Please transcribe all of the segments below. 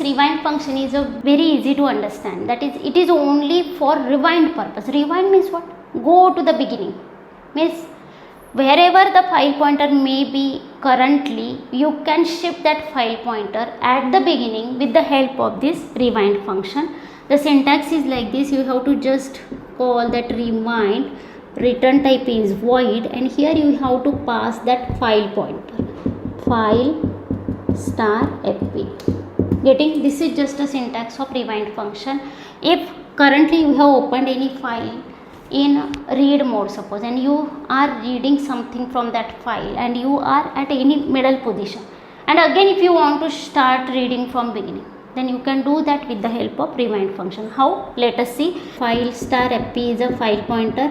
rewind function is a very easy to understand. That is, it is only for rewind purpose. Rewind means what? Go to the beginning. Means wherever the file pointer may be currently, you can shift that file pointer at the beginning with the help of this rewind function. The syntax is like this. You have to just call that rewind, return type is void, and here you have to pass that file pointer, file star fp. Getting? This is just a syntax of rewind function. If currently you have opened any file in read mode, suppose, and you are reading something from that file and you are at any middle position, and again if you want to start reading from beginning, then you can do that with the help of rewind function. How? Let us see. File star fp is a file pointer.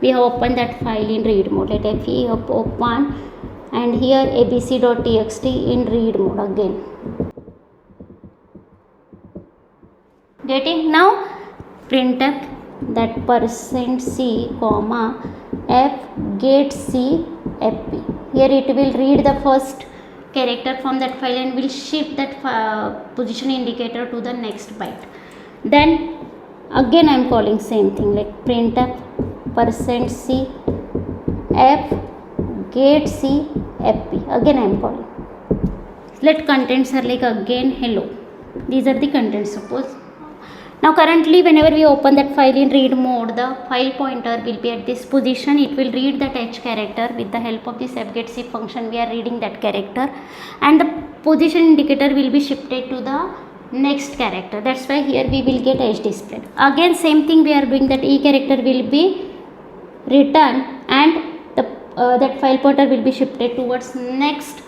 We have opened that file in read mode. Let fe open, and here abc.txt in read mode again. Getting? Now printf that %c comma f get c fp. Here it will read the first character from that file and will shift that position indicator to the next byte. Then again I am calling same thing, like printf %c f get c fp. Again I am calling. Let contents are like again hello. These are the contents, suppose. Now currently whenever we open that file in read mode, the file pointer will be at this position. It will read that h character. With the help of this fgetc function, we are reading that character, and the position indicator will be shifted to the next character. That's why here we will get h displayed. Again same thing we are doing, that e character will be returned and that file pointer will be shifted towards next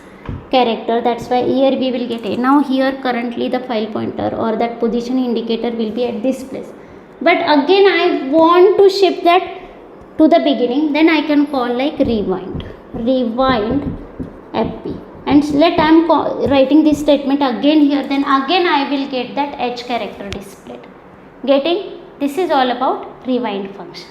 character. That's why here we will get a. Now here currently the file pointer or that position indicator will be at this place, but again I want to shift that to the beginning, then I can call like rewind fp, and let I am writing this statement again here, then again I will get that h character displayed. Getting? This is all about rewind function.